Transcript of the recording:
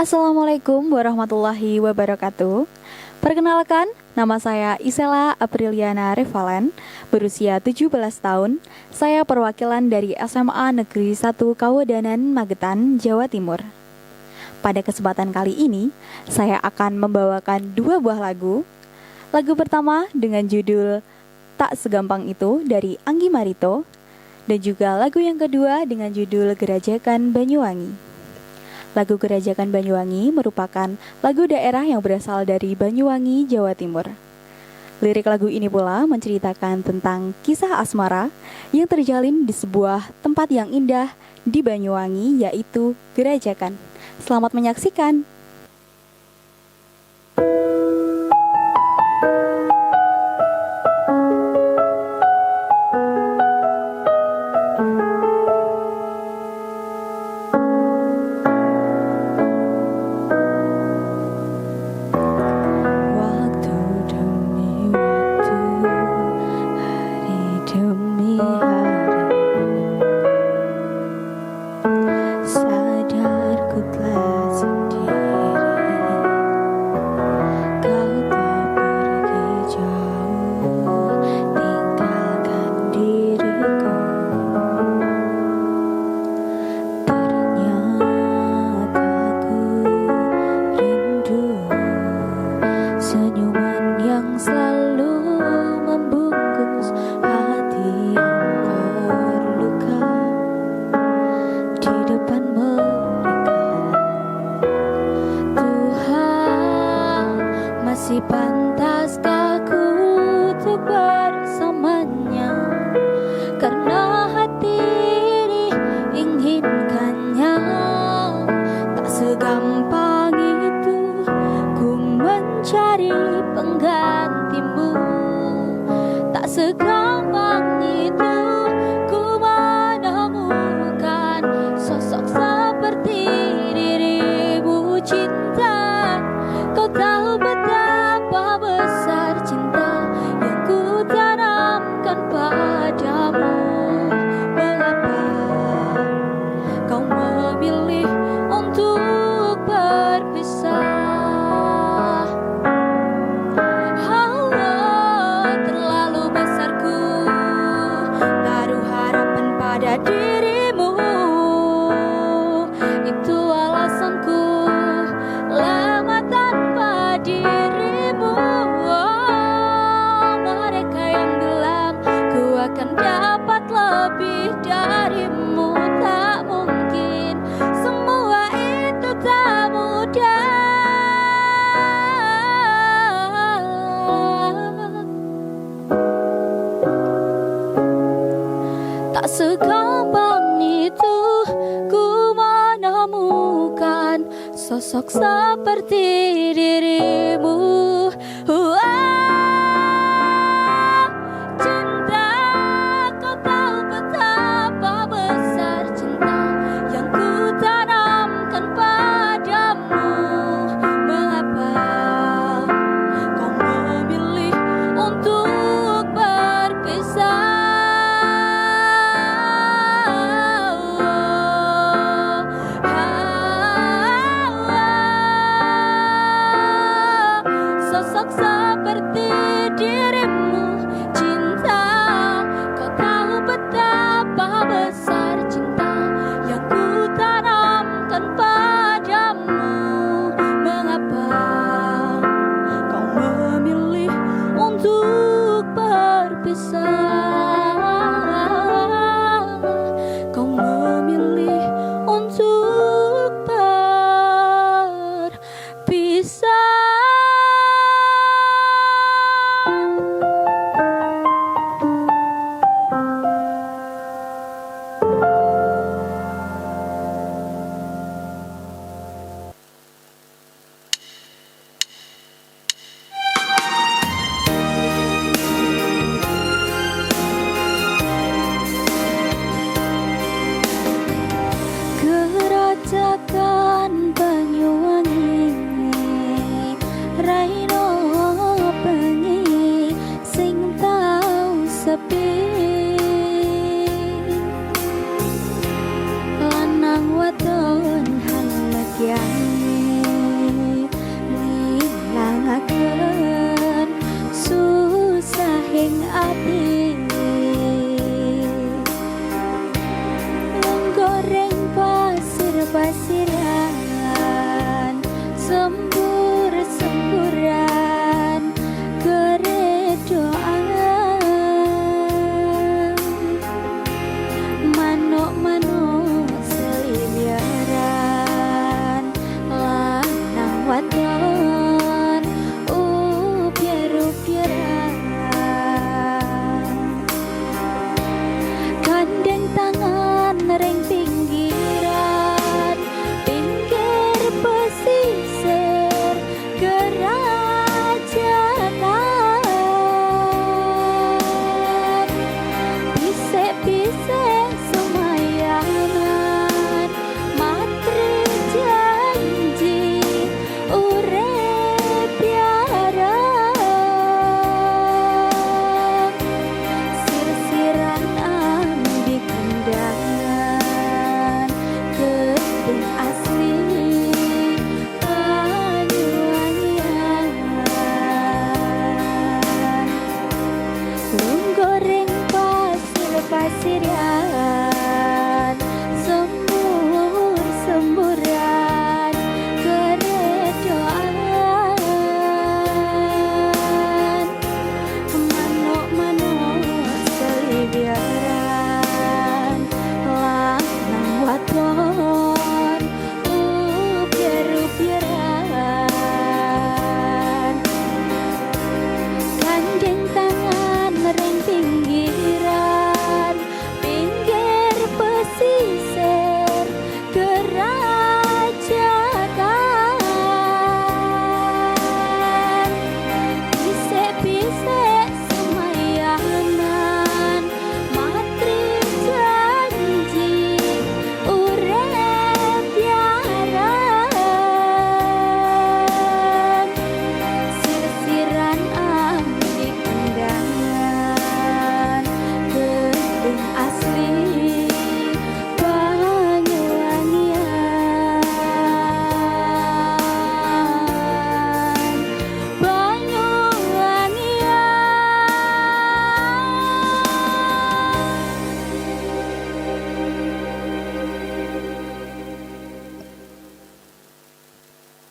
Assalamualaikum warahmatullahi wabarakatuh. Perkenalkan, nama saya Isela Apriliana Revalen, berusia 17 tahun. Saya perwakilan dari SMA Negeri 1 Kawedanan, Magetan, Jawa Timur. Pada kesempatan kali ini, saya akan membawakan dua buah lagu. Lagu pertama dengan judul Tak Segampang Itu dari Anggi Marito, dan juga lagu yang kedua dengan judul Gerajakan Banyuwangi. Lagu Gerajakan Banyuwangi merupakan lagu daerah yang berasal dari Banyuwangi, Jawa Timur. Lirik lagu ini pula menceritakan tentang kisah asmara yang terjalin di sebuah tempat yang indah di Banyuwangi, yaitu Gerajakan. Selamat menyaksikan. Pantaskah ku untuk bersamanya, karena hati ini inginkannya. Tak segampang itu ku mencari penggantimu, tak segampang itu ku menemukan sosok seperti dirimu. Cinta, kau tahu betapa besar cinta yang ku tanamkan padamu. Mengapa kau memilih untuk berpisah? Terlalu besar ku taruh harapan pada dirimu. Itu alasanku lemah tanpa dirimu. Mereka yang bilang ku akan dapat lebih darimu, tak mungkin. Semua itu tak mudah. Tak segampang itu ku menemukan sosok seperti dirimu. Cinta, kau tahu betapa besar cinta yang ku tanamkan padamu. Mengapa kau memilih untuk berpisah? Sosok seperti dirimu. Cinta, kau tahu betapa besar cinta yang ku tanamkan padamu. Mengapa kau memilih untuk berpisah? Kau memilih untuk berpisah. Gerajakan Banyuwangi, raino